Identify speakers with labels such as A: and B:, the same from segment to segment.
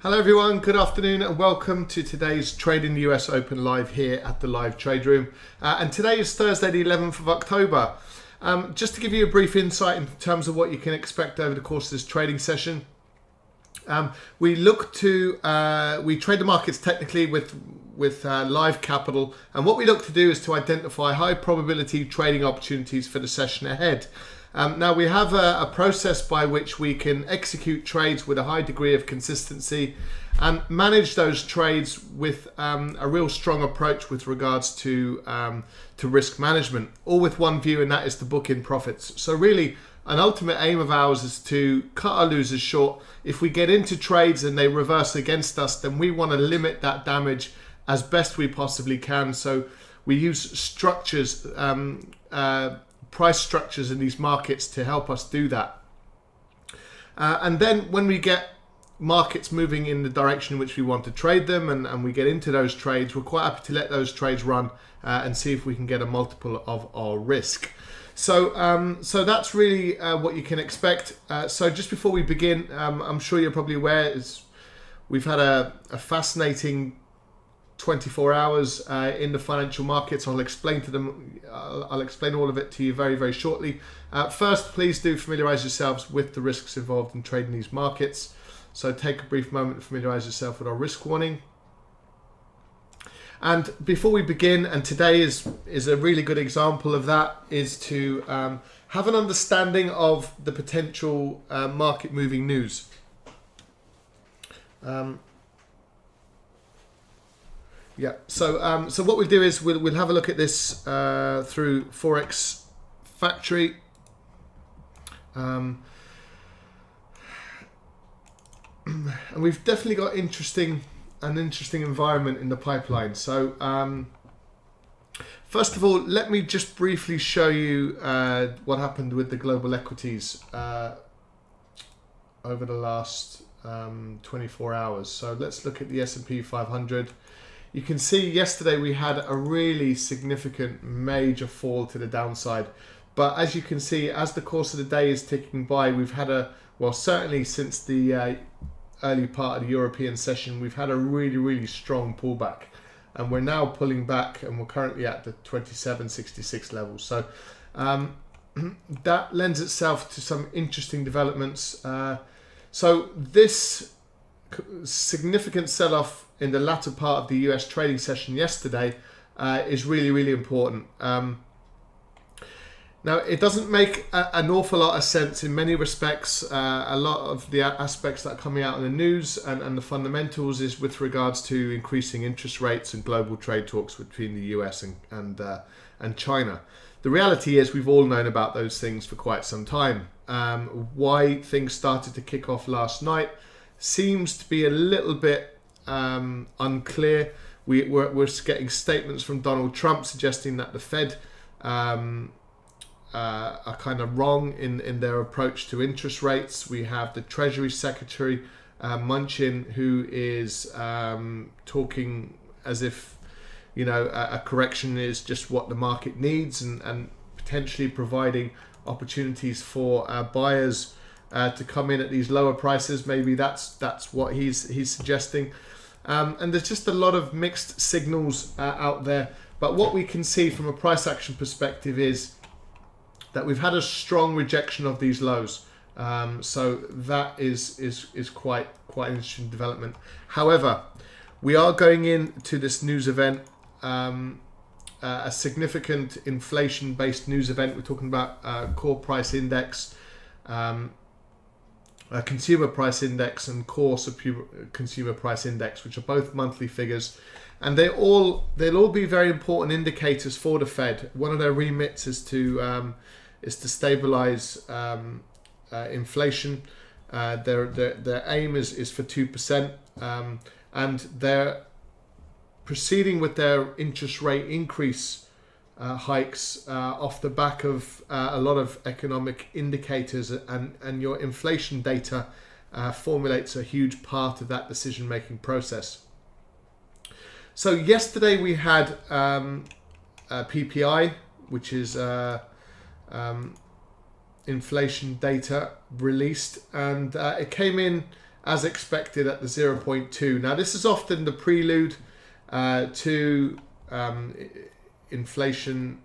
A: Hello everyone, good afternoon and welcome to today's Trading the US Open live here at the Live Trade Room. And today is Thursday the 11th of October. Just to give you a brief insight in terms of what you can expect over the course of this trading session. We trade the markets technically with live capital, and what we look to do is to identify high probability trading opportunities for the session ahead. Now we have a process by which we can execute trades with a high degree of consistency and manage those trades with a real strong approach with regards to risk management, all with one view, and that is to book in profits. So really an ultimate aim of ours is to cut our losers short. If we get into trades and they reverse against us, then we want to limit that damage as best we possibly can. So we use structures, price structures in these markets to help us do that. And then when we get markets moving in the direction in which we want to trade them and we get into those trades, we're quite happy to let those trades run and see if we can get a multiple of our risk. So that's really what you can expect. So just before we begin, I'm sure you're probably aware we've had a fascinating 24 hours in the financial markets. I'll explain all of it to you very, very shortly. First, please do familiarize yourselves with the risks involved in trading these markets. So take a brief moment to familiarize yourself with our risk warning. And before we begin, and today is a really good example of that, is to have an understanding of the potential market moving news. So what we'll do is we'll have a look at this through Forex Factory. And we've definitely got an interesting environment in the pipeline. So first of all, let me just briefly show you what happened with the global equities over the last 24 hours. So let's look at the S&P 500. You can see yesterday we had a really significant major fall to the downside. But as you can see, as the course of the day is ticking by, we've had certainly since the early part of the European session, we've had a really, really strong pullback. And we're now pulling back and we're currently at the 2766 level. So that lends itself to some interesting developments. So this significant sell-off in the latter part of the US trading session yesterday is really, really important. Now, it doesn't make an awful lot of sense in many respects. A lot of the aspects that are coming out in the news and the fundamentals is with regards to increasing interest rates and global trade talks between the US and China. The reality is we've all known about those things for quite some time. Why things started to kick off last night seems to be a little bit unclear. We're getting statements from Donald Trump suggesting that the Fed are kind of wrong in their approach to interest rates. We have the Treasury Secretary Mnuchin, who is talking as if a correction is just what the market needs, and potentially providing opportunities for buyers to come in at these lower prices. Maybe that's what he's suggesting. And there's just a lot of mixed signals out there. But what we can see from a price action perspective is that we've had a strong rejection of these lows. So that is quite an interesting development. However, we are going into this news event, a significant inflation-based news event. We're talking about core price index, consumer price index, and core consumer price index, which are both monthly figures, and they'll all be very important indicators for the Fed. One of their remits is to stabilize inflation. Their aim is for 2%, and they're proceeding with their interest rate increase hikes off the back of a lot of economic indicators, and your inflation data formulates a huge part of that decision-making process. So yesterday we had PPI, which is inflation data released, and it came in as expected at the 0.2. Now this is often the prelude to inflation,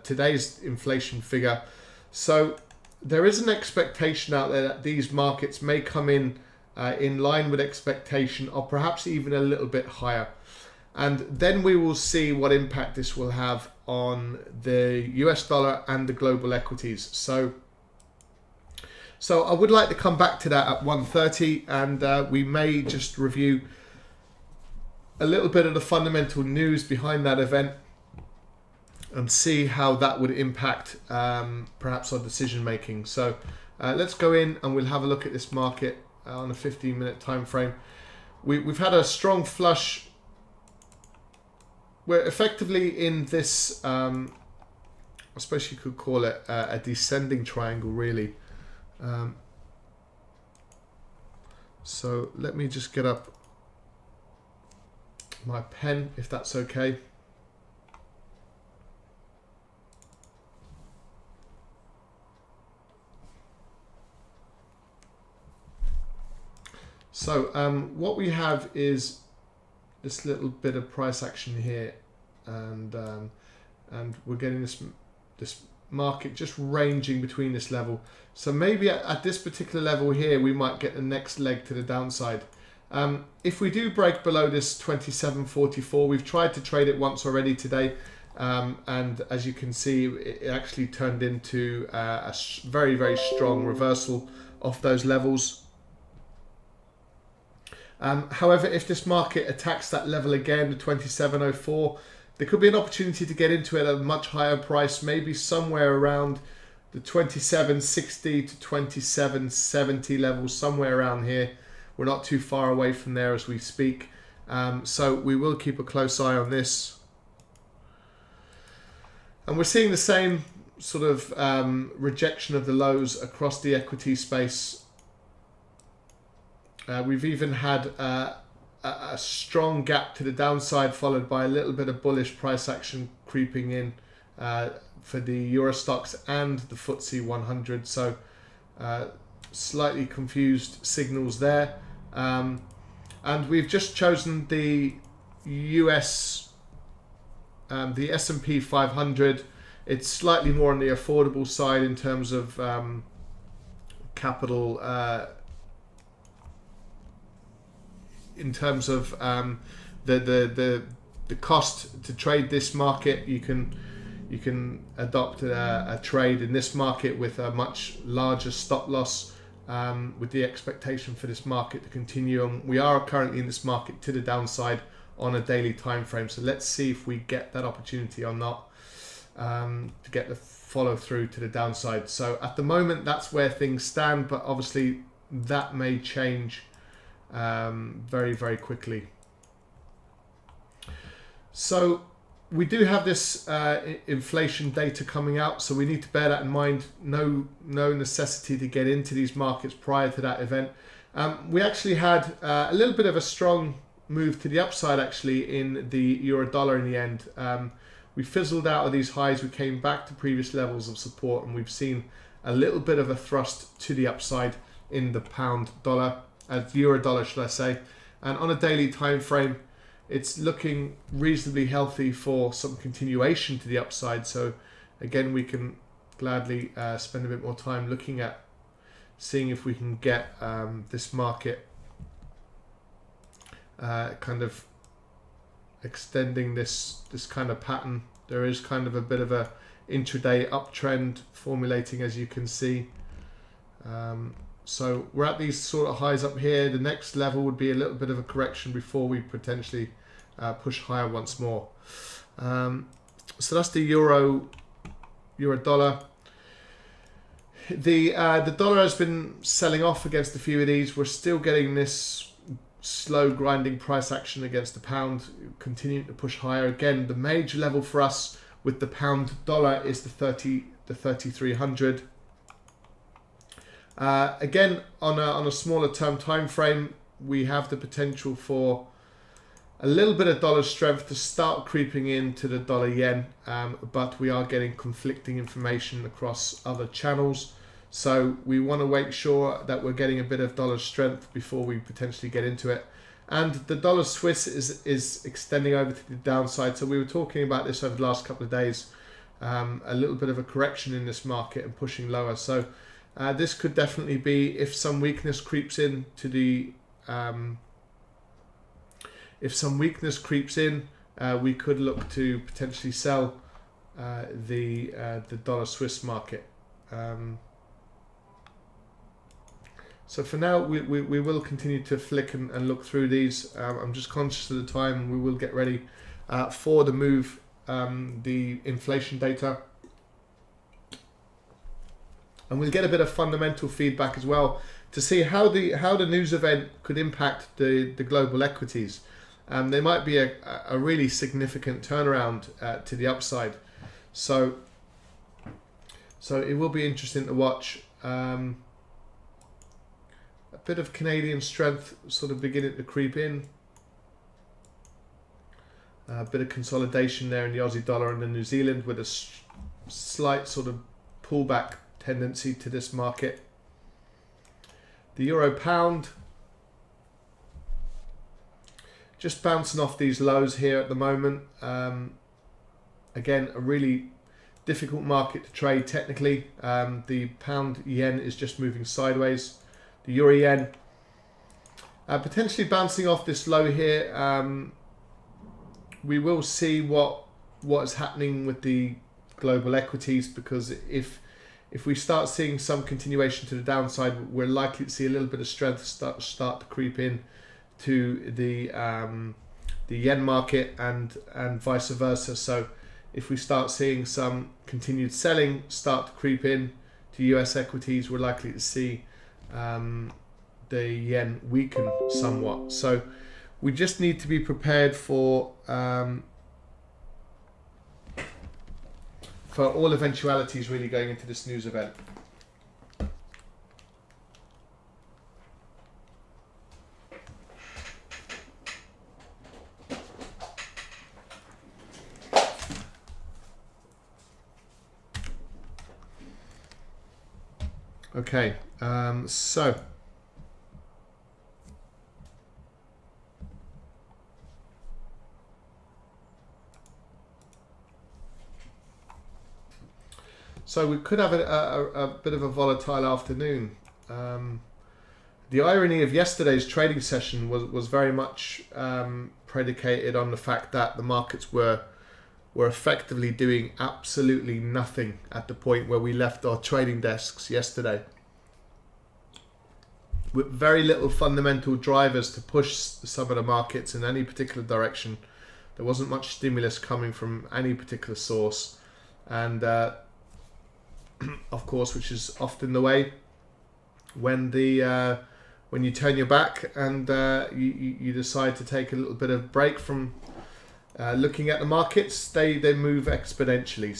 A: today's inflation figure. So there is an expectation out there that these markets may come in line with expectation, or perhaps even a little bit higher. And then we will see what impact this will have on the US dollar and the global equities. So I would like to come back to that at 1:30, and we may just review a little bit of the fundamental news behind that event and see how that would impact perhaps our decision making. So let's go in and we'll have a look at this market on a 15-minute time frame. We've had a strong flush. We're effectively in this, I suppose you could call it a descending triangle, really. So let me just get up my pen, if that's okay. So what we have is this little bit of price action here, and we're getting this market just ranging between this level. So maybe at this particular level here, we might get the next leg to the downside. If we do break below this 27.44, we've tried to trade it once already today, and as you can see, it actually turned into a very, very strong reversal off those levels. However, if this market attacks that level again, the 27.04, there could be an opportunity to get into it at a much higher price, maybe somewhere around the 27.60 to 27.70 levels, somewhere around here. We're not too far away from there as we speak. So we will keep a close eye on this. And we're seeing the same sort of rejection of the lows across the equity space. We've even had a strong gap to the downside, followed by a little bit of bullish price action creeping in for the Euro stocks and the FTSE 100. So slightly confused signals there. And we've just chosen the US, the S&P 500. It's slightly more on the affordable side in terms of capital. In terms of the cost to trade this market, you can adopt a trade in this market with a much larger stop loss, with the expectation for this market to continue. And we are currently in this market to the downside on a daily time frame. So let's see if we get that opportunity or not, to get the follow through to the downside. So at the moment, that's where things stand, but obviously that may change very, very quickly. So we do have this inflation data coming out, so we need to bear that in mind. No necessity to get into these markets prior to that event. We actually had a little bit of a strong move to the upside actually in the euro dollar in the end. We fizzled out of these highs, we came back to previous levels of support, and we've seen a little bit of a thrust to the upside in the pound dollar. Euro dollar, should I say. And on a daily time frame, it's looking reasonably healthy for some continuation to the upside. So again, we can gladly spend a bit more time looking at seeing if we can get this market kind of extending this kind of pattern. There is kind of a bit of a intraday uptrend formulating, as you can see. So we're at these sort of highs up here. The next level would be a little bit of a correction before we potentially push higher once more. So that's the euro dollar. The dollar has been selling off against a few of these. We're still getting this slow grinding price action against the pound, continuing to push higher. Again, the major level for us with the pound dollar is the 3300. Again, on a smaller term time frame, we have the potential for a little bit of dollar strength to start creeping into the dollar yen, but we are getting conflicting information across other channels. So we want to make sure that we're getting a bit of dollar strength before we potentially get into it. And the dollar Swiss is extending over to the downside. So we were talking about this over the last couple of days, a little bit of a correction in this market and pushing lower. So this could definitely be, if some weakness creeps in to the we could look to potentially sell the dollar Swiss market. So for now, we will continue to flick and look through these. I'm just conscious of the time, and we will get ready for the move, the inflation data. And we'll get a bit of fundamental feedback as well to see how the news event could impact the global equities. There might be a really significant turnaround to the upside. So it will be interesting to watch. A bit of Canadian strength sort of beginning to creep in. A bit of consolidation there in the Aussie dollar and the New Zealand, with a slight sort of pullback tendency to this market. The euro pound just bouncing off these lows here at the moment. Again, a really difficult market to trade technically. The pound yen is just moving sideways. The euro yen potentially bouncing off this low here. We will see what is happening with the global equities, because if we start seeing some continuation to the downside, we're likely to see a little bit of strength start to creep in to the yen market and vice versa. So if we start seeing some continued selling start to creep in to US equities, we're likely to see the yen weaken somewhat. So we just need to be prepared for all eventualities really going into this news event. Okay, so we could have a bit of a volatile afternoon. The irony of yesterday's trading session was very much predicated on the fact that the markets were effectively doing absolutely nothing at the point where we left our trading desks yesterday, with very little fundamental drivers to push some of the markets in any particular direction. There wasn't much stimulus coming from any particular source, and of course, which is often the way when you turn your back and you decide to take a little bit of break from looking at the markets, they move exponentially.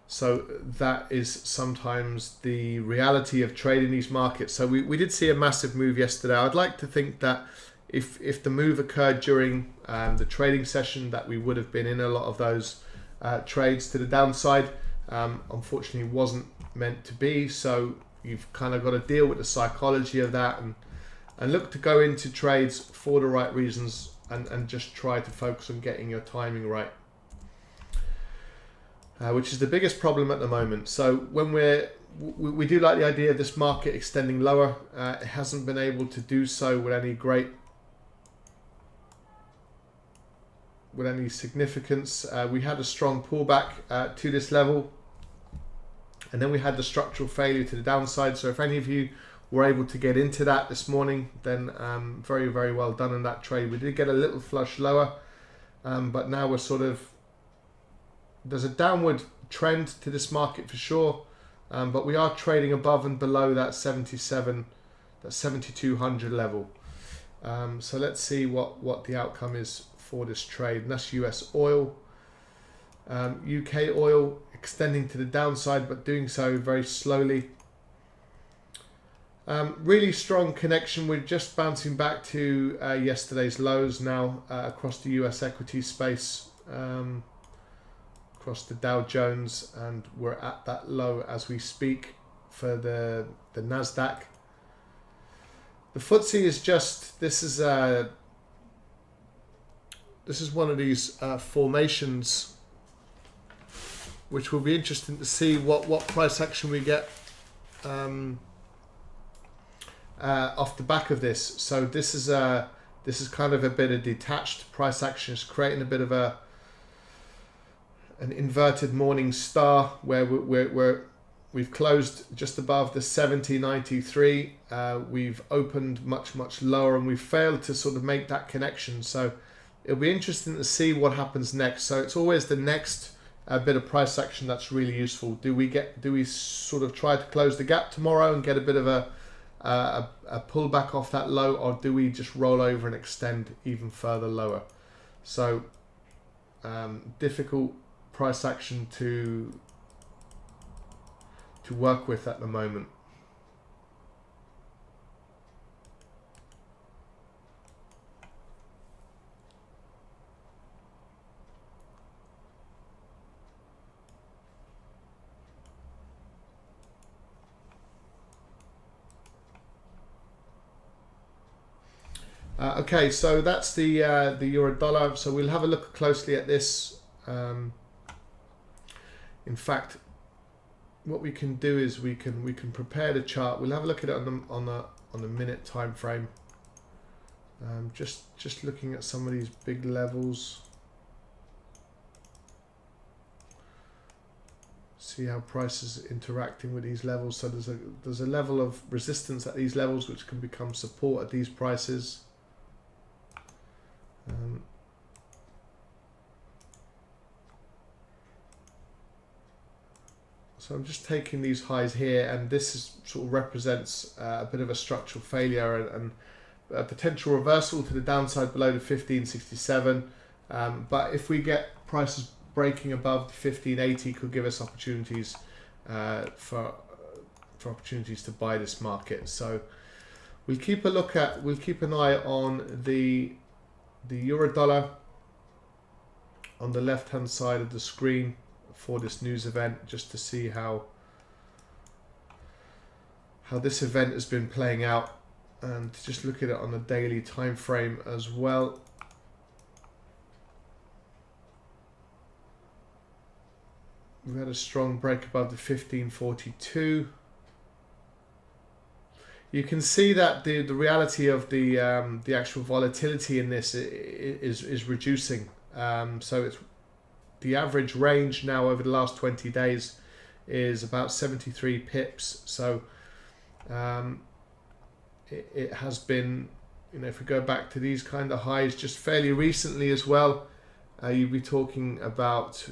A: So that is sometimes the reality of trading these markets. So we did see a massive move yesterday. I'd like to think that if the move occurred during the trading session, that we would have been in a lot of those trades to the downside. Unfortunately, wasn't meant to be. So you've kind of got to deal with the psychology of that and look to go into trades for the right reasons and just try to focus on getting your timing right, which is the biggest problem at the moment. So when we do like the idea of this market extending lower, it hasn't been able to do so with any significance. We had a strong pullback to this level, and then we had the structural failure to the downside. So if any of you were able to get into that this morning, then very, very well done in that trade. We did get a little flush lower, but now we're there's a downward trend to this market for sure, but we are trading above and below that 7,200 level. So let's see what the outcome is for this trade. And that's US oil. UK oil extending to the downside, but doing so very slowly. Really strong connection. We're just bouncing back to yesterday's lows now across the US equity space, across the Dow Jones, and we're at that low as we speak for the Nasdaq. The FTSE is just, this is one of these formations which will be interesting to see what price action we get off the back of this. So this is kind of a bit of detached price action. It's creating a bit of an inverted morning star where we've closed just above the 70.93. We've opened much lower, and we've failed to sort of make that connection. So it'll be interesting to see what happens next. So it's always the next bit of price action that's really useful. Do we sort of try to close the gap tomorrow and get a bit of a pullback off that low, or do we just roll over and extend even further lower? So difficult price action to work with at the moment. Okay, so that's the euro dollar. So we'll have a look closely at this. In fact, what we can do is we can prepare the chart. We'll have a look at it on the minute time frame. Just looking at some of these big levels. See how price is interacting with these levels. So there's a level of resistance at these levels which can become support at these prices. So I'm just taking these highs here, and this sort of represents a bit of a structural failure and a potential reversal to the downside below the 1567. But if we get prices breaking above the 1580, could give us opportunities for opportunities to buy this market. So we'll keep an eye on the euro dollar on the left hand side of the screen for this news event, just to see how this event has been playing out, and just look at it on the daily time frame as well. We've had a strong break above the 1542. You can see that the reality of the actual volatility in this is reducing. So it's the average range now over the last 20 days is about 73 pips. So it has been, if we go back to these kind of highs just fairly recently as well, you'd be talking about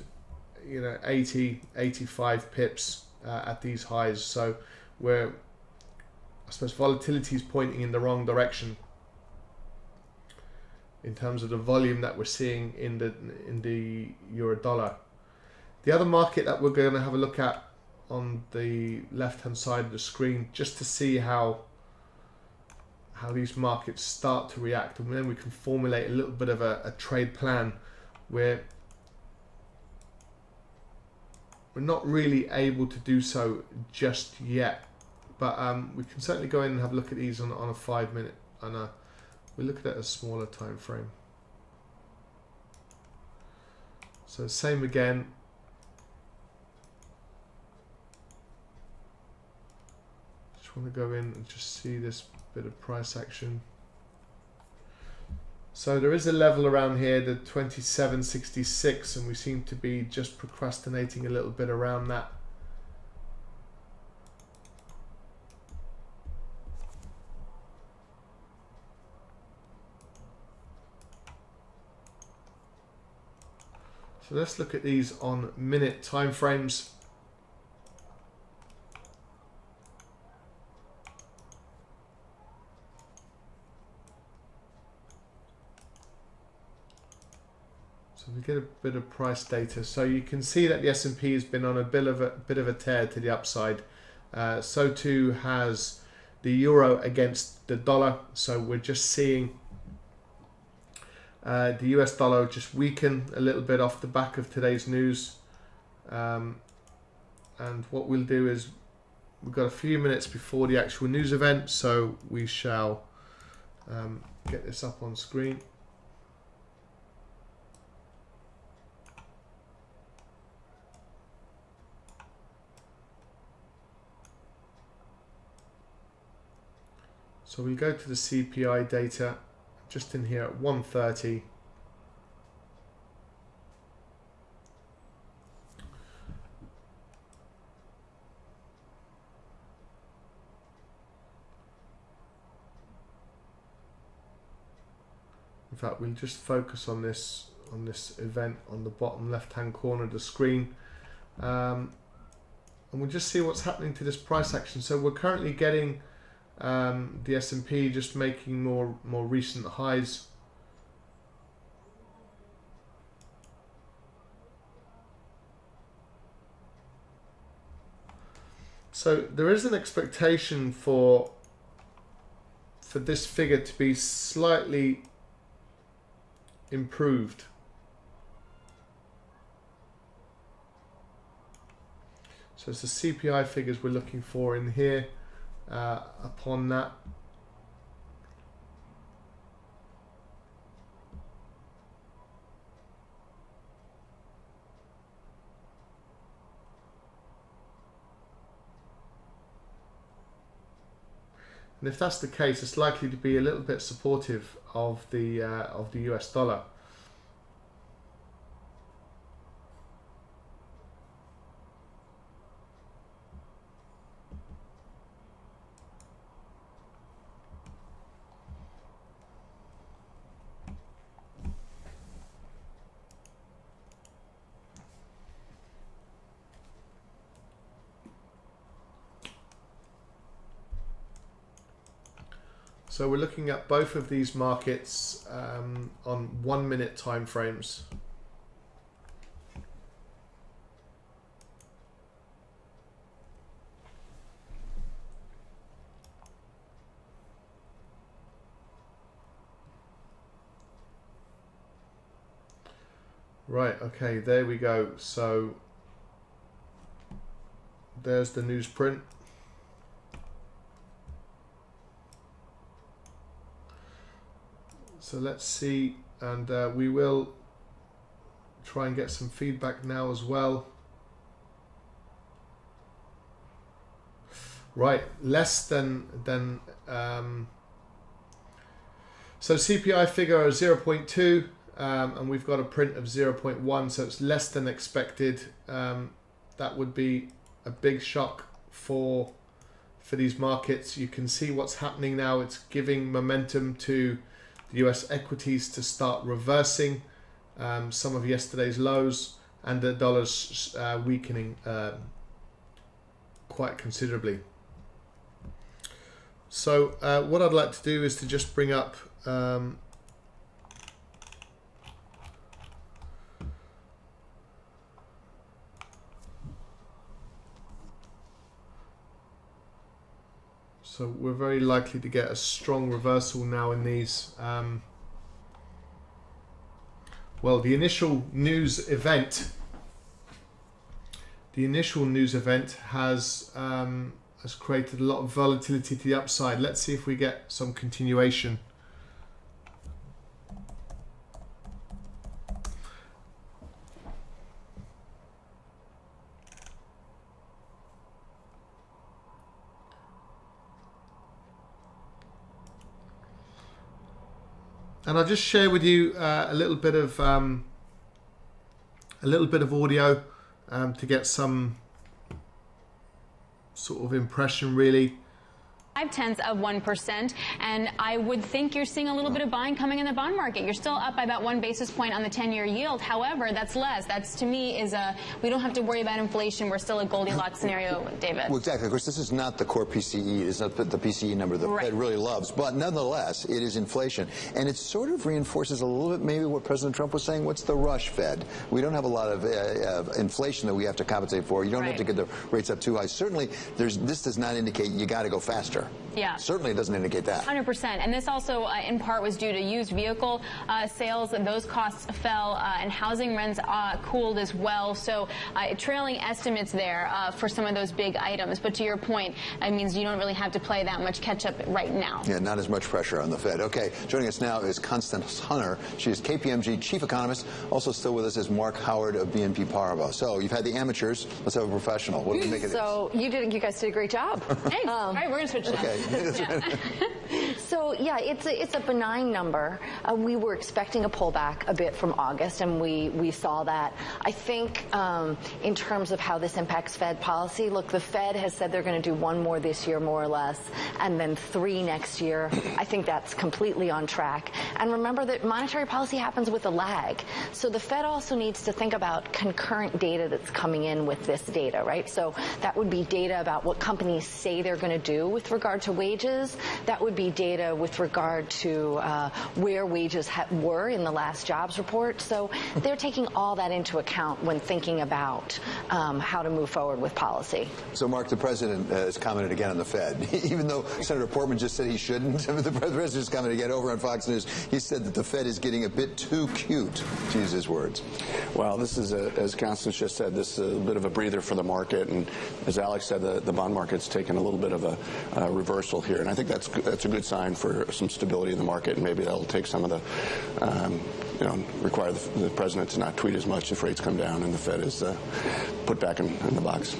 A: 80, 85 pips at these highs. So I suppose volatility is pointing in the wrong direction in terms of the volume that we're seeing in the euro dollar. The other market that we're going to have a look at on the left hand side of the screen, just to see how these markets start to react, and then we can formulate a little bit of a trade plan where we're not really able to do so just yet. But we can certainly go in and have a look at these on a 5 minute, and we'll look at a smaller time frame. So same again. Just want to go in and just see this bit of price action. So there is a level around here, the 27.66, and we seem to be just procrastinating a little bit around that. So let's look at these on minute time frames. So we get a bit of price data. So you can see that the S&P has been on a bit of a tear to the upside. So too has the euro against the dollar. So we're just seeing the US dollar just weaken a little bit off the back of today's news. And what we'll do is, we've got a few minutes before the actual news event, so we shall get this up on screen. So we go to the CPI data, just in here at 1:30. In fact, we'll just focus on this event on the bottom left-hand corner of the screen, and we'll just see what's happening to this price action. So we're currently getting the S&P just making more recent highs. So there is an expectation for this figure to be slightly improved. So it's the CPI figures we're looking for in here. Upon that, and if that's the case, it's likely to be a little bit supportive of the US dollar. So we're looking at both of these markets on 1 minute time frames. Right, okay, there we go. So there's the newsprint. So let's see, and we will try and get some feedback now as well. Right, less than so CPI figure of 0.2, and we've got a print of 0.1, so it's less than expected. That would be a big shock for these markets. You can see what's happening now. It's giving momentum to US equities to start reversing some of yesterday's lows, and the dollar's weakening quite considerably. So what I'd like to do is to just bring up so we're very likely to get a strong reversal now in these. Well, the initial news event has created a lot of volatility to the upside. Let's see if we get some continuation. And I'll just share with you a little bit of audio to get some sort of impression, really.
B: 0.5%, and I would think you're seeing a little bit of buying coming in the bond market. You're still up by about 1 basis point on the 10-year yield. However, that's less. That's, to me, we don't have to worry about inflation. We're still a Goldilocks scenario, David.
C: Well, exactly. Of course, this is not the core PCE. It's not the PCE number the Fed really loves. But nonetheless, it is inflation. And it sort of reinforces a little bit maybe what President Trump was saying. What's the rush, Fed? We don't have a lot of inflation that we have to compensate for. You don't have to get the rates up too high. Certainly, this does not indicate you got to go faster.
B: Yeah.
C: Certainly it doesn't indicate that.
B: 100%. And this also, in part, was due to used vehicle sales. Those costs fell, and housing rents cooled as well. So trailing estimates there for some of those big items. But to your point, it means you don't really have to play that much catch-up right now.
C: Yeah, not as much pressure on the Fed. Okay, joining us now is Constance Hunter. She is KPMG chief economist. Also still with us is Mark Howard of BNP Paribas. So you've had the amateurs. Let's have a professional. What do you make of this?
D: So you guys did a great job.
B: Thanks. All right, we're going to switch it
C: Okay.
D: So yeah, it's a benign number. We were expecting a pullback a bit from August, and we saw that. I think in terms of how this impacts Fed policy, look, the Fed has said they're going to do one more this year, more or less, and then 3 next year. I think that's completely on track. And remember that monetary policy happens with a lag. So the Fed also needs to think about concurrent data that's coming in with this data, right? So that would be data about what companies say they're going to do with regard to wages. That would be data with regard to where wages were in the last jobs report. So they're taking all that into account when thinking about how to move forward with policy.
C: So, Mark, the president has commented again on the Fed. Even though Senator Portman just said he shouldn't, the president just commented again over on Fox News. He said that the Fed is getting a bit too cute, to use his words.
E: Well, this is, as Constance just said, this is a bit of a breather for the market. And as Alex said, the bond market's taken a little bit of a reversal here. And I think that's a good sign for some stability in the market. And maybe that'll take some of the, require the president to not tweet as much if rates come down and the Fed is put back in the box.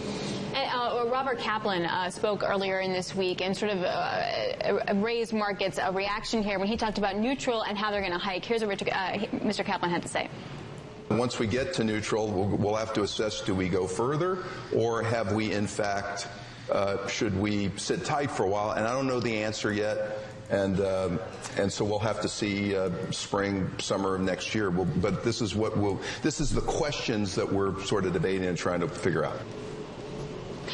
B: And Robert Kaplan spoke earlier in this week and sort of raised markets a reaction here when he talked about neutral and how they're going to hike. Here's what Mr. Kaplan had to say.
F: Once we get to neutral, we'll have to assess, do we go further, or have we, in fact, should we sit tight for a while? And I don't know the answer yet. And so we'll have to see spring, summer of next year. But this is the questions that we're sort of debating and trying to figure out.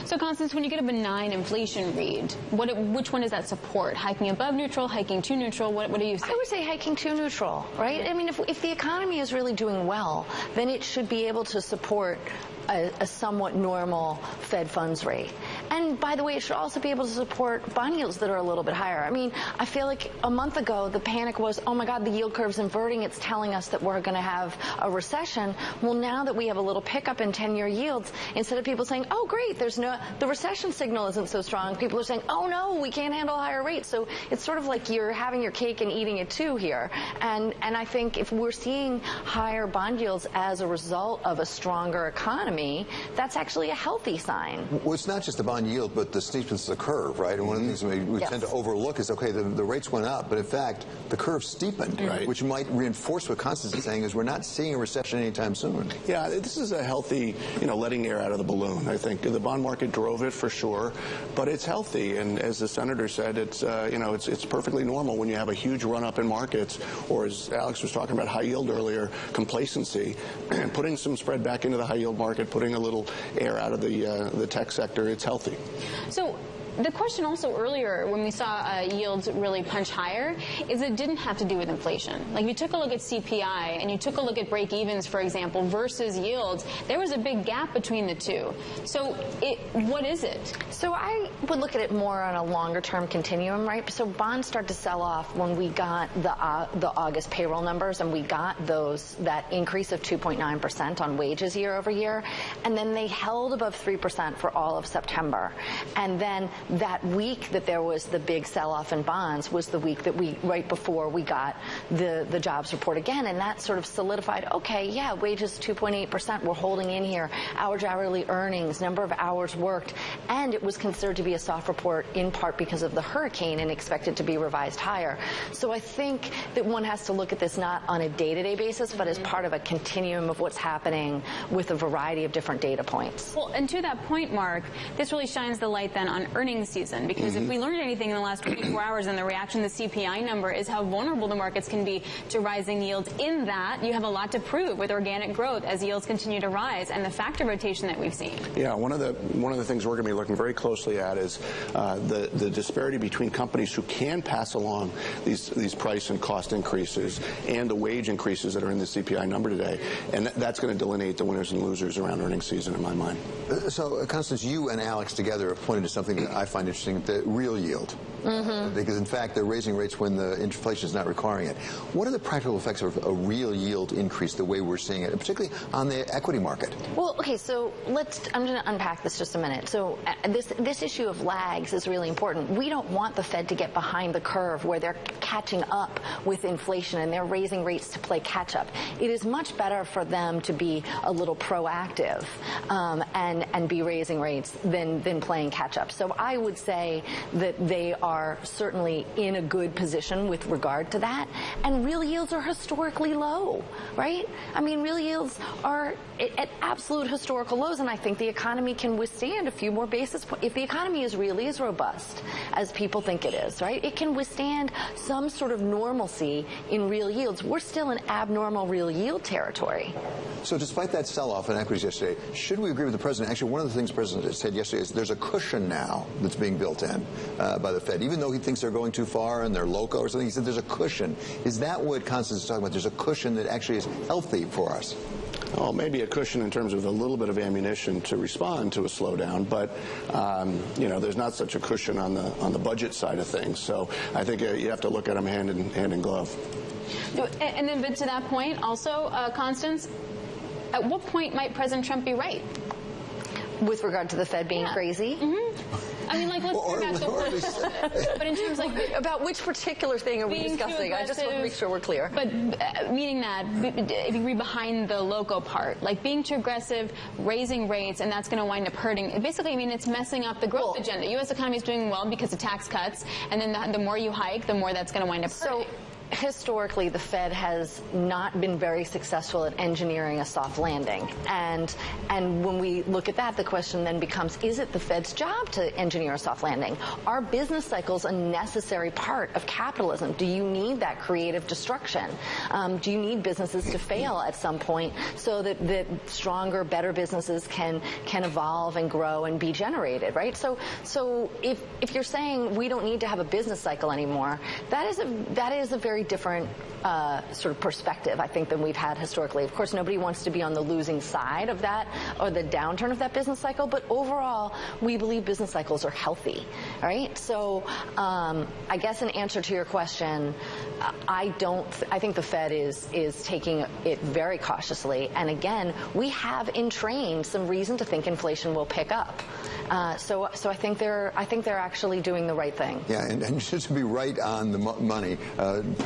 B: So, Constance, when you get a benign inflation read, which one does that support? Hiking above neutral, hiking to neutral? What do you say?
D: I would say hiking to neutral, right? I mean, if the economy is really doing well, then it should be able to support a somewhat normal Fed funds rate. And by the way, it should also be able to support bond yields that are a little bit higher. I mean, I feel like a month ago, the panic was, oh my God, the yield curve's inverting. It's telling us that we're going to have a recession. Well, now that we have a little pickup in 10-year yields, instead of people saying, oh great, the recession signal isn't so strong, people are saying, oh no, we can't handle higher rates. So it's sort of like you're having your cake and eating it too here. And I think if we're seeing higher bond yields as a result of a stronger economy, that's actually a healthy sign.
C: Well, it's not just a bond yield, but the steepness of the curve, right? And one of the things we tend to overlook is, okay, the rates went up, but in fact, the curve steepened, right, which might reinforce what Constance is saying, is we're not seeing a recession anytime soon.
E: Yeah, this is a healthy, letting air out of the balloon. I think the bond market drove it for sure, but it's healthy. And as the senator said, it's perfectly normal when you have a huge run up in markets, or as Alex was talking about high yield earlier, complacency, putting some spread back into the high yield market, putting a little air out of the tech sector, it's healthy.
B: So the question also earlier when we saw yields really punch higher is it didn't have to do with inflation. Like you took a look at CPI and you took a look at break-evens, for example, versus yields. There was a big gap between the two. So what is it?
D: So I would look at it more on a longer-term continuum, right? So bonds start to sell off when we got the August payroll numbers, and we got that increase of 2.9% on wages year over year, and then they held above 3% for all of September. And then that week that there was the big sell-off in bonds was the week that right before we got the jobs report again, and that sort of solidified, okay, yeah, wages 2.8%, we're holding in here, average hourly earnings, number of hours worked, and it was considered to be a soft report in part because of the hurricane and expected to be revised higher. So I think that one has to look at this not on a day-to-day basis, but as part of a continuum of what's happening with a variety of different data points.
B: Well, and to that point, Mark, this really shines the light then on earnings season, because if we learned anything in the last 24 hours in the reaction to the CPI number is how vulnerable the markets can be to rising yields. In that, you have a lot to prove with organic growth as yields continue to rise and the factor rotation that we've seen.
E: Yeah, one of the things we're going to be looking very closely at is the disparity between companies who can pass along these price and cost increases and the wage increases that are in the CPI number today, and that's going to delineate the winners and losers around earnings season in my mind.
C: So, Constance, you and Alex together have pointed to something that I find interesting, the real yield. because in fact they're raising rates when the inflation is not requiring it. What are the practical effects of a real yield increase the way we're seeing it, particularly on the equity market?
D: Well, okay, so I'm going to unpack this just a minute. So this issue of lags is really important. We don't want the Fed to get behind the curve where they're catching up with inflation and they're raising rates to play catch up. It is much better for them to be a little proactive and be raising rates than playing catch up. So I would say that they are certainly in a good position with regard to that. And real yields are historically low, right? I mean, real yields are at absolute historical lows, and I think the economy can withstand a few more basis points. If the economy is really as robust as people think it is, right, it can withstand some sort of normalcy in real yields. We're still in abnormal real yield territory.
C: So despite that sell-off in equities yesterday, should we agree with the president? Actually, one of the things the president said yesterday is there's a cushion now that's being built in by the Fed. Even though he thinks they're going too far and they're loco or something, he said there's a cushion. Is that what Constance is talking about? There's a cushion that actually is healthy for us?
E: Well, maybe a cushion in terms of a little bit of ammunition to respond to a slowdown, but there's not such a cushion on the budget side of things. So I think you have to look at them hand in glove.
B: And then, but to that point, also, Constance, at what point might President Trump be right?
D: With regard to the Fed being crazy?
B: I mean, like, let's talk about the worst. But in terms of, like,
D: about which particular thing are we discussing? I just want to make sure we're clear.
B: But meaning that, if you read behind the loco part, like being too aggressive, raising rates, and that's going to wind up hurting. Basically, I mean, it's messing up the growth agenda. U.S. economy is doing well because of tax cuts, and then the more you hike, the more that's going to wind up hurting.
D: Historically, the Fed has not been very successful at engineering a soft landing. And when we look at that, the question then becomes, is it the Fed's job to engineer a soft landing? Are business cycles a necessary part of capitalism? Do you need that creative destruction? Do you need businesses to fail at some point so that stronger, better businesses can evolve and grow and be generated, right? So if you're saying we don't need to have a business cycle anymore, that is a very different sort of perspective, I think, than we've had historically. Of course, nobody wants to be on the losing side of that or the downturn of that business cycle, but overall, we believe business cycles are healthy, right? So I guess in answer to your question, I think the Fed is taking it very cautiously. And again, we have entrained some reason to think inflation will pick up. So I think they're actually doing the right thing.
C: Yeah, and just to be right on the money,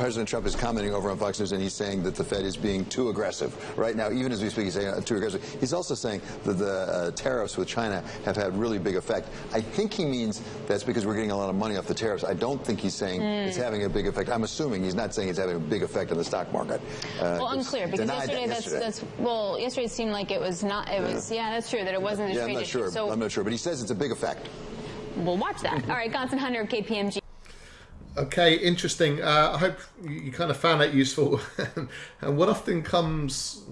C: President Trump is commenting over on Fox News, and he's saying that the Fed is being too aggressive right now. Even as we speak, he's saying too aggressive. He's also saying that the tariffs with China have had really big effect. I think he means that's because we're getting a lot of money off the tariffs. I don't think he's saying it's having a big effect. I'm assuming he's not saying it's having a big effect on the stock market.
B: Well, unclear, because yesterday it seemed like it was not. It was that's true that it wasn't a trade
C: I'm not
B: issue.
C: sure.
B: So
C: I'm not sure, but he says it's a big effect.
B: We'll watch that. All right, Gonson Hunter of KPMG.
A: Okay, interesting. I hope you kind of found that useful. And what often comes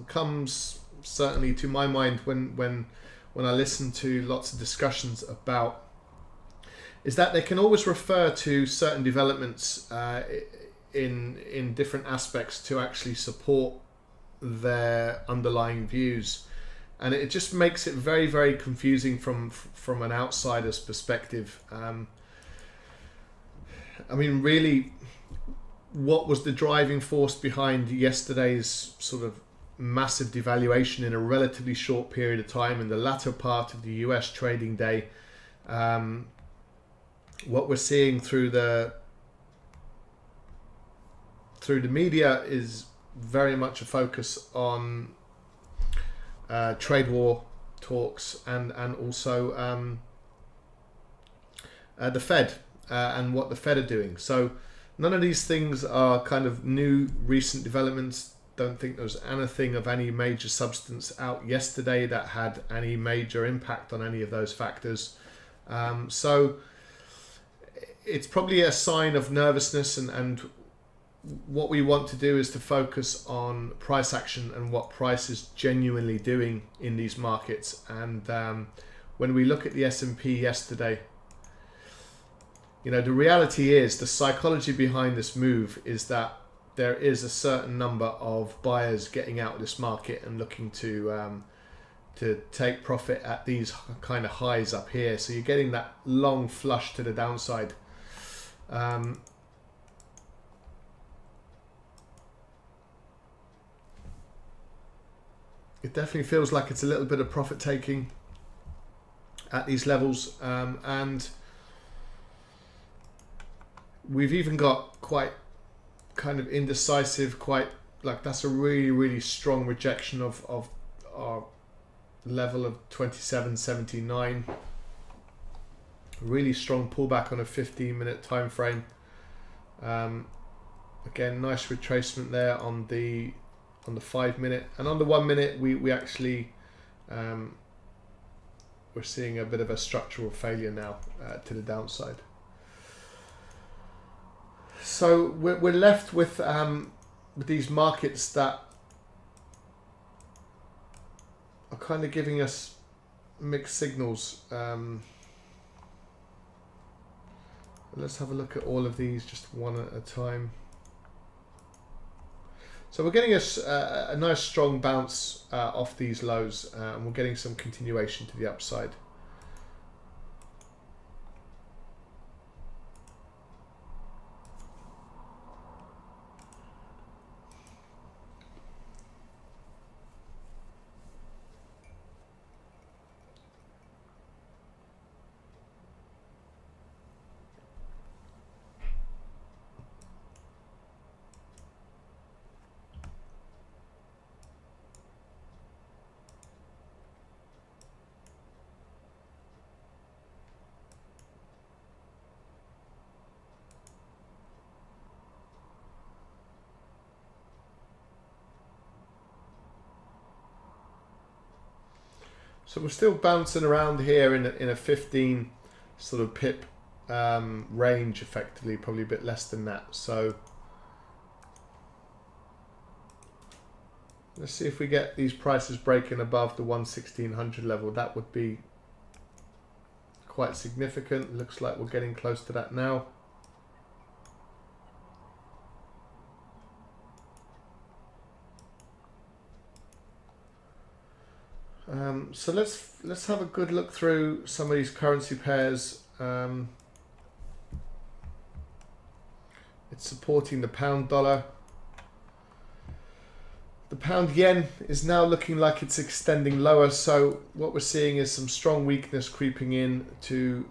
A: certainly to my mind when I listen to lots of discussions about is that they can always refer to certain developments in different aspects to actually support their underlying views, and it just makes it very, very confusing from an outsider's perspective. I mean, really, what was the driving force behind yesterday's sort of massive devaluation in a relatively short period of time in the latter part of the US trading day? What we're seeing through the media is very much a focus on trade war talks and also the Fed. And what the Fed are doing. So none of these things are kind of new recent developments. Don't think there was anything of any major substance out yesterday that had any major impact on any of those factors. So it's probably a sign of nervousness, and what we want to do is to focus on price action and what price is genuinely doing in these markets. And when we look at the S&P yesterday, you know, the reality is the psychology behind this move is that there is a certain number of buyers getting out of this market and looking to take profit at these kind of highs up here. So you're getting that long flush to the downside. It definitely feels like it's a little bit of profit taking at these levels, and we've even got quite kind of indecisive, quite like that's a really strong rejection of our level of 27.79. Really strong pullback on a 15-minute time frame. Again, nice retracement there on the 5-minute, and on the 1-minute we actually we're seeing a bit of a structural failure now to the downside. So we're left with these markets that are kind of giving us mixed signals. Let's have a look at all of these just one at a time. So we're getting a nice strong bounce off these lows, and we're getting some continuation to the upside. So we're still bouncing around here in a 15 sort of pip range, effectively, probably a bit less than that. So let's see if we get these prices breaking above the 11600 level. That would be quite significant. Looks like we're getting close to that now. So let's have a good look through some of these currency pairs. It's supporting the pound dollar. The pound yen is now looking like it's extending lower. So what we're seeing is some strong weakness creeping in to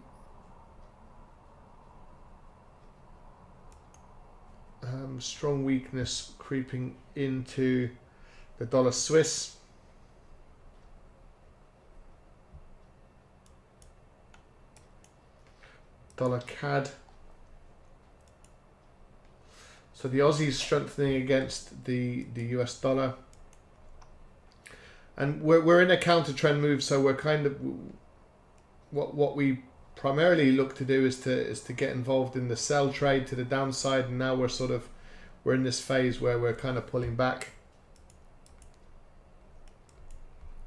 A: the dollar Swiss. Dollar CAD. So the Aussie is strengthening against the US dollar, and we're in a counter trend move. So we're kind of what we primarily look to do is to get involved in the sell trade to the downside, and now we're in this phase where we're kind of pulling back.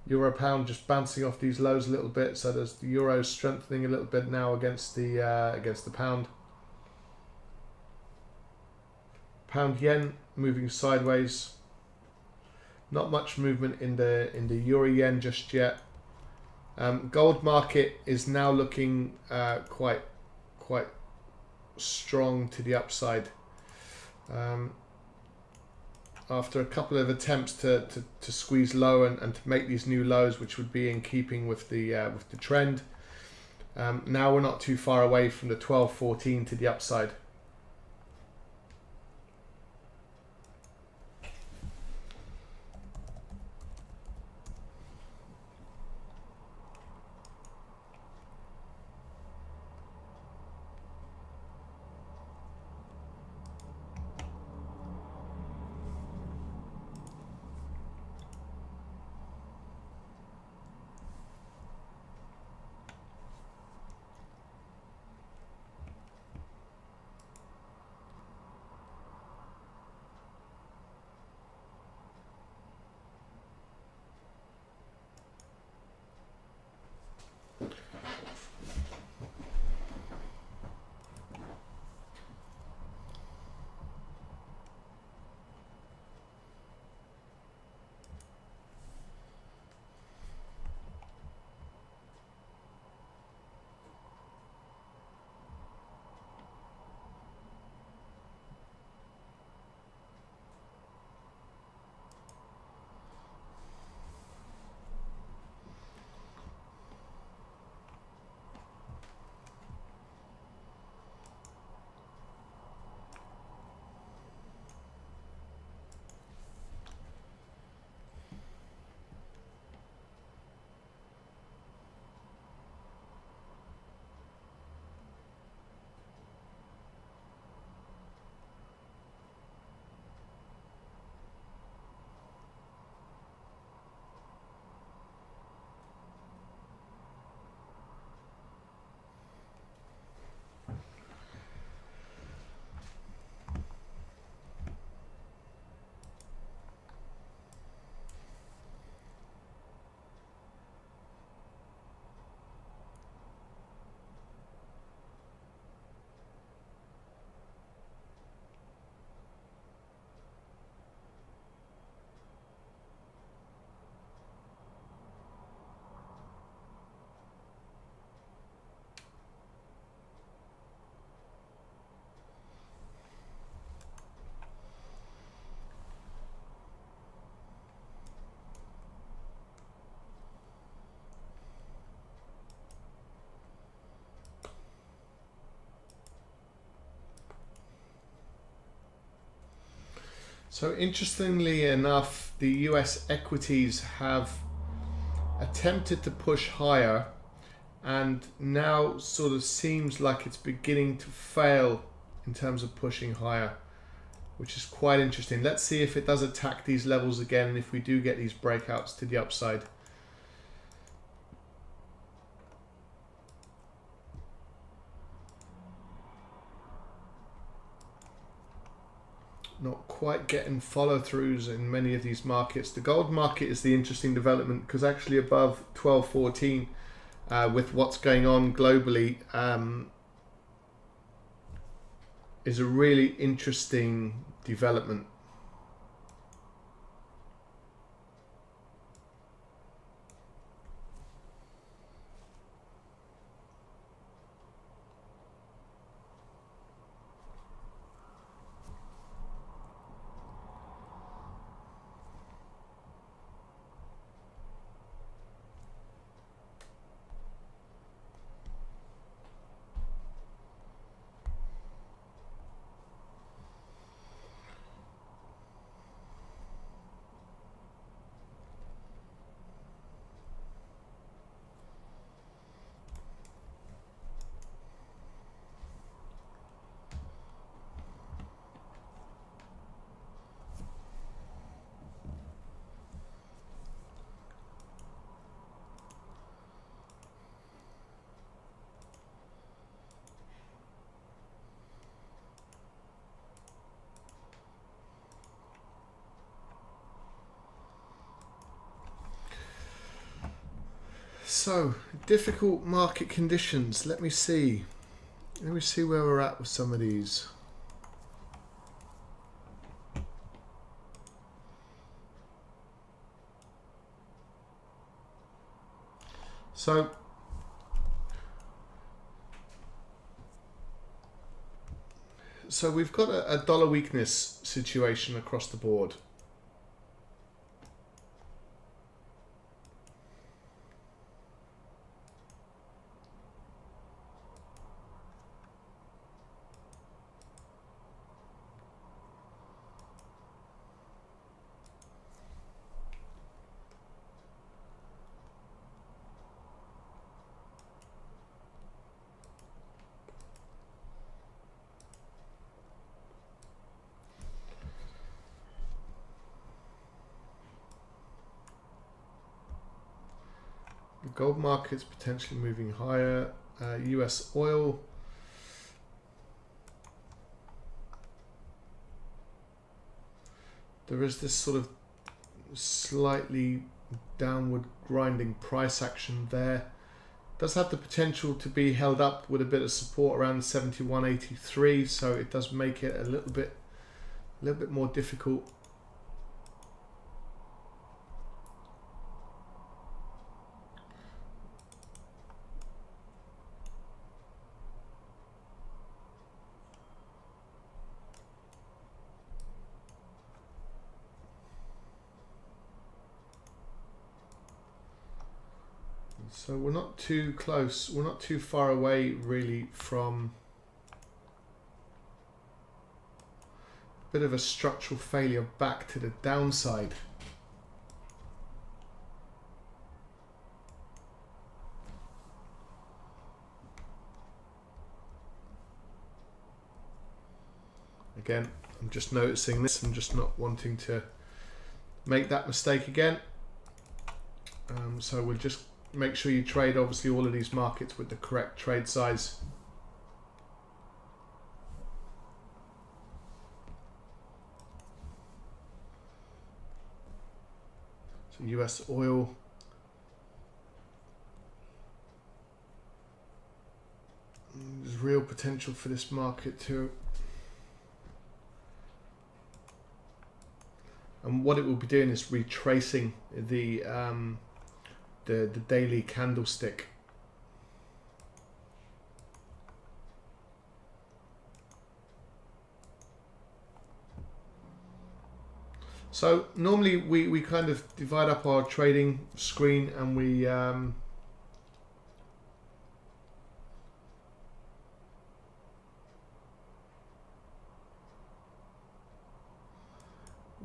A: Euro pound just bouncing off these lows a little bit, so there's the euro strengthening a little bit now against the pound. Pound yen moving sideways. Not much movement in the euro yen just yet. Gold market is now looking quite strong to the upside. After a couple of attempts to squeeze low and to make these new lows, which would be in keeping with the trend. Now we're not too far away from the 1214 to the upside. So interestingly enough, the US equities have attempted to push higher and now sort of seems like it's beginning to fail in terms of pushing higher, which is quite interesting. Let's see if it does attack these levels again and if we do get these breakouts to the upside. Not quite getting follow-throughs in many of these markets. The gold market is the interesting development because actually above 1214 with what's going on globally is a really interesting development. So, difficult market conditions. Let me see where we're at with some of these. So we've got a dollar weakness situation across the board. The gold market's potentially moving higher. US oil. There is this sort of slightly downward grinding price action there. Does have the potential to be held up with a bit of support around 71.83, so it does make it a little bit more difficult. So we're not too close, we're not too far away really from a bit of a structural failure back to the downside. Again, I'm just noticing this, I'm just not wanting to make that mistake again. So we'll just make sure you trade obviously all of these markets with the correct trade size. So US oil. There's real potential for this market too. And what it will be doing is retracing the daily candlestick. So normally we kind of divide up our trading screen and we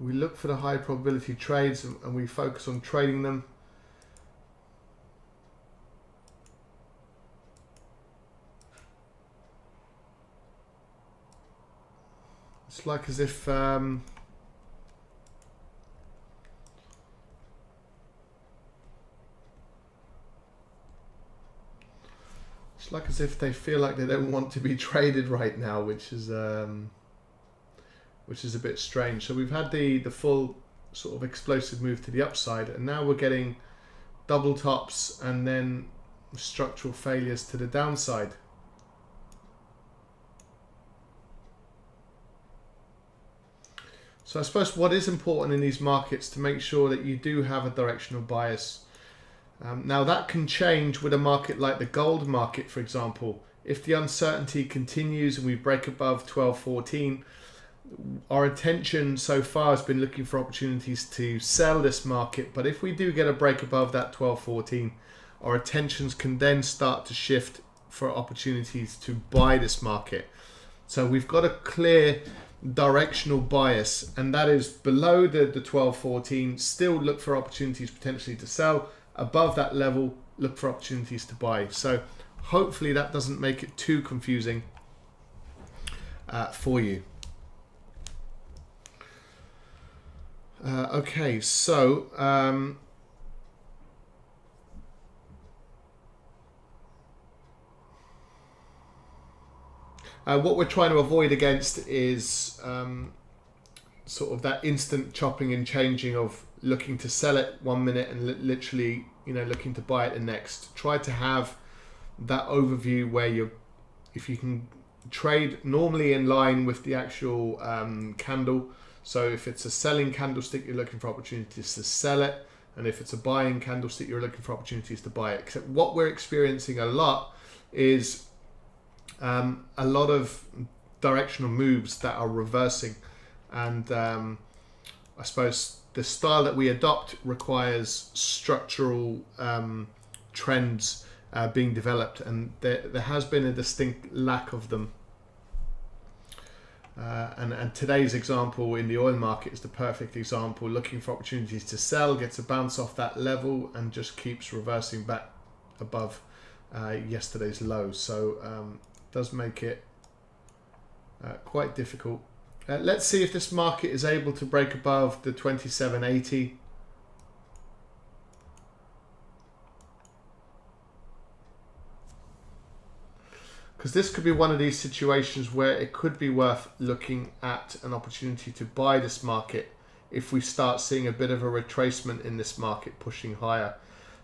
A: we look for the high probability trades and we focus on trading them. It's like as if they feel like they don't want to be traded right now, which is a bit strange. So we've had the full sort of explosive move to the upside, and now we're getting double tops and then structural failures to the downside. So I suppose what is important in these markets to make sure that you do have a directional bias. Now that can change with a market like the gold market, for example. If the uncertainty continues and we break above 1214, our attention so far has been looking for opportunities to sell this market. But if we do get a break above that 1214, our attentions can then start to shift for opportunities to buy this market. So we've got a clear directional bias, and that is below the 1214. Still look for opportunities potentially to sell. Above that level, look for opportunities to buy. So hopefully that doesn't make it too confusing for you. Okay, so what we're trying to avoid against is sort of that instant chopping and changing of looking to sell it 1 minute and literally, you know, looking to buy it the next. Try to have that overview where if you can trade normally in line with the actual candle. So if it's a selling candlestick, you're looking for opportunities to sell it, and if it's a buying candlestick, you're looking for opportunities to buy it. Except what we're experiencing a lot is a lot of directional moves that are reversing, and I suppose the style that we adopt requires structural trends being developed, and there has been a distinct lack of them. And today's example in the oil market is the perfect example. Looking for opportunities to sell, gets a bounce off that level and just keeps reversing back above yesterday's low. So does make it quite difficult. Let's see if this market is able to break above the 2780. Because this could be one of these situations where it could be worth looking at an opportunity to buy this market if we start seeing a bit of a retracement in this market pushing higher.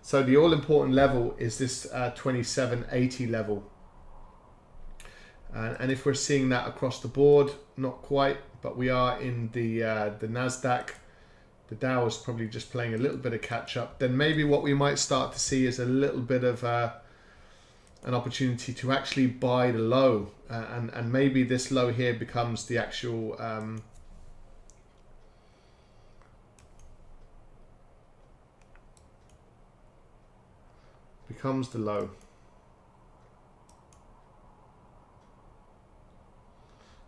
A: So the all important level is this 2780 level. And if we're seeing that across the board, not quite, but we are in the NASDAQ. The Dow is probably just playing a little bit of catch up. Then maybe what we might start to see is a little bit of an opportunity to actually buy the low, and maybe this low here becomes the actual becomes the low.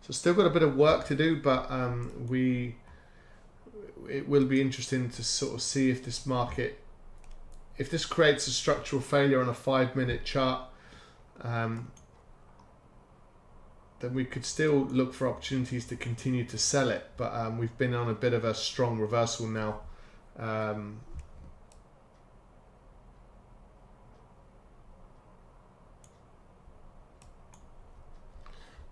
A: So still got a bit of work to do, but it will be interesting to sort of see if this market, if this creates a structural failure on a 5-minute chart, then we could still look for opportunities to continue to sell it. But we've been on a bit of a strong reversal now.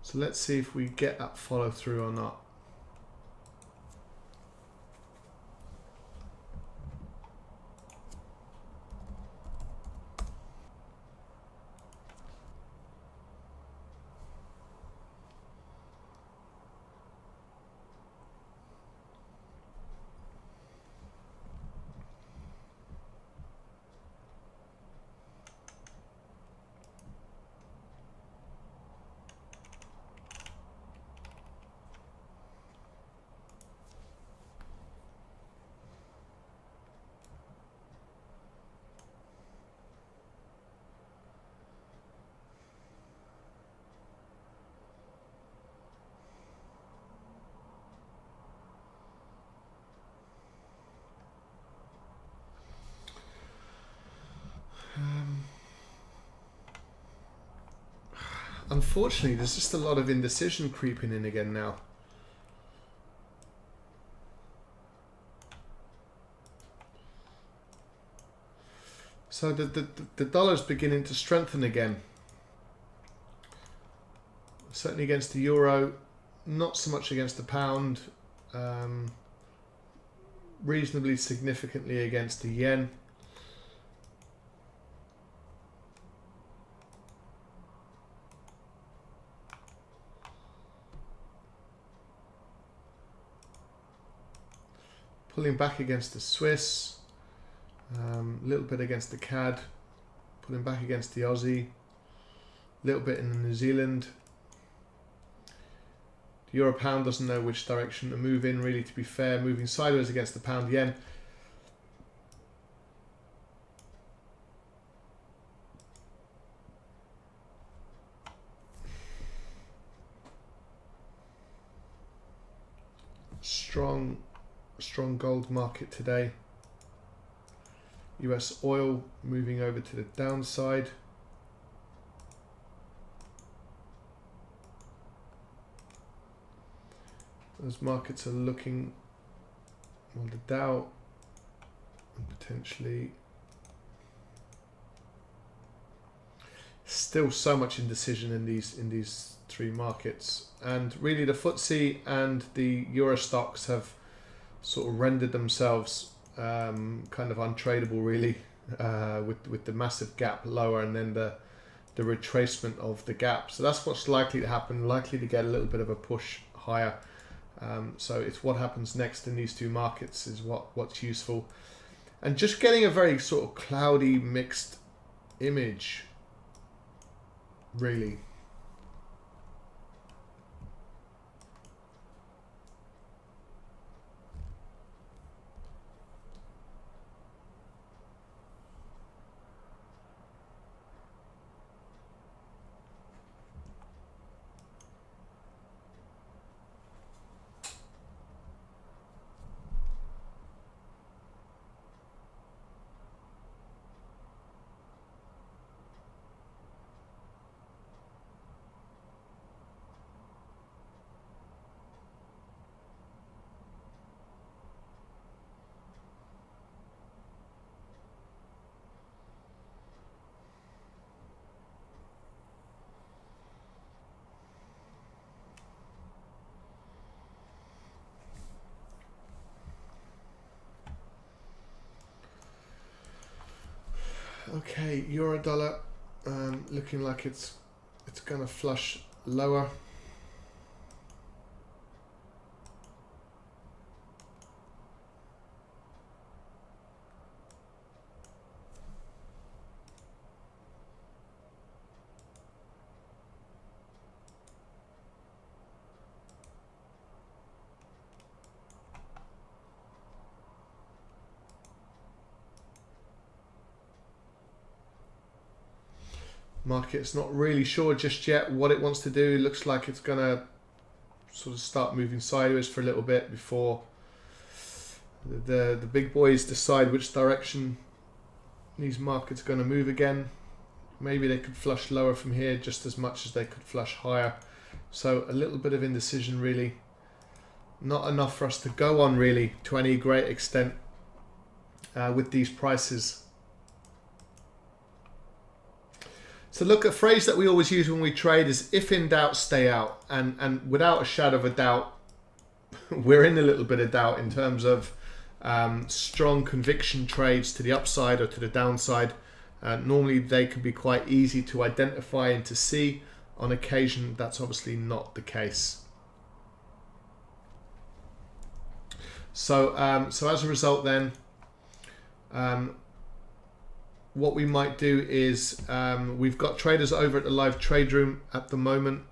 A: So let's see if we get that follow through or not. unfortunately, there's just a lot of indecision creeping in again now. So the dollar's beginning to strengthen again. Certainly against the euro, not so much against the pound, reasonably significantly against the yen. Pulling back against the Swiss, a little bit against the CAD, pulling back against the Aussie, a little bit in New Zealand. The euro pound doesn't know which direction to move in, really, to be fair, moving sideways against the pound yen. Strong gold market today. US oil moving over to the downside. Those markets are looking, well, the Dow potentially still so much indecision in these three markets, and really the FTSE and the Euro stocks have sort of rendered themselves kind of untradeable, really, with the massive gap lower and then the retracement of the gap. So that's what's likely to happen, likely to get a little bit of a push higher. So it's what happens next in these two markets is what's useful. And just getting a very sort of cloudy, mixed image, really. Okay, euro dollar looking like it's gonna flush lower. Market's not really sure just yet what it wants to do. It looks like it's gonna sort of start moving sideways for a little bit before the big boys decide which direction these markets are going to move again. Maybe they could flush lower from here just as much as they could flush higher. So a little bit of indecision, really. Not enough for us to go on, really, to any great extent with these prices. So look, a phrase that we always use when we trade is, if in doubt, stay out. And without a shadow of a doubt, we're in a little bit of doubt in terms of strong conviction trades to the upside or to the downside. Normally they can be quite easy to identify and to see. On occasion, that's obviously not the case. So, so as a result then, what we might do is we've got traders over at the live trade room at the moment,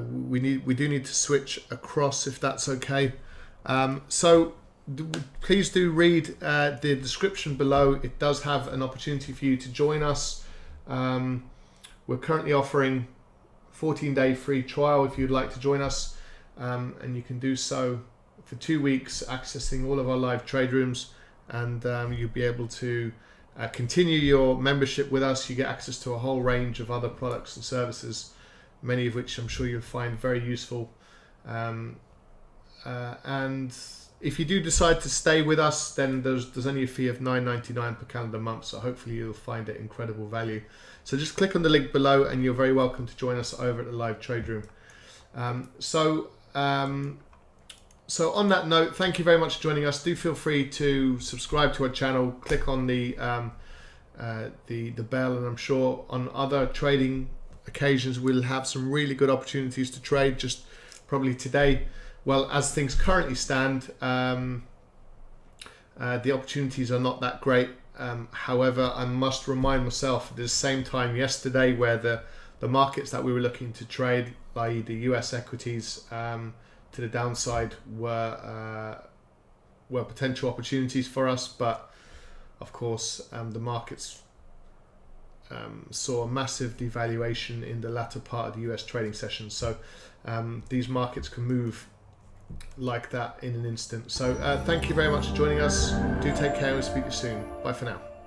A: we do need to switch across if that's okay. So please do read the description below. It does have an opportunity for you to join us. We're currently offering 14-day free trial if you'd like to join us, and you can do so for 2 weeks, accessing all of our live trade rooms, and you'll be able to continue your membership with us, you get access to a whole range of other products and services, many of which I'm sure you'll find very useful. And if you do decide to stay with us, then there's only a fee of $9.99 per calendar month, so hopefully you'll find it incredible value. So just click on the link below and you're very welcome to join us over at the Live Trade Room. So on that note, thank you very much for joining us. Do feel free to subscribe to our channel, click on the bell, and I'm sure on other trading occasions we'll have some really good opportunities to trade. Just probably today, well, as things currently stand, the opportunities are not that great. However, I must remind myself at the same time yesterday where the markets that we were looking to trade, i.e. the US equities, to the downside were potential opportunities for us, but of course the markets saw a massive devaluation in the latter part of the US trading session. So these markets can move like that in an instant. So thank you very much for joining us. Do take care and speak to you soon. Bye for now.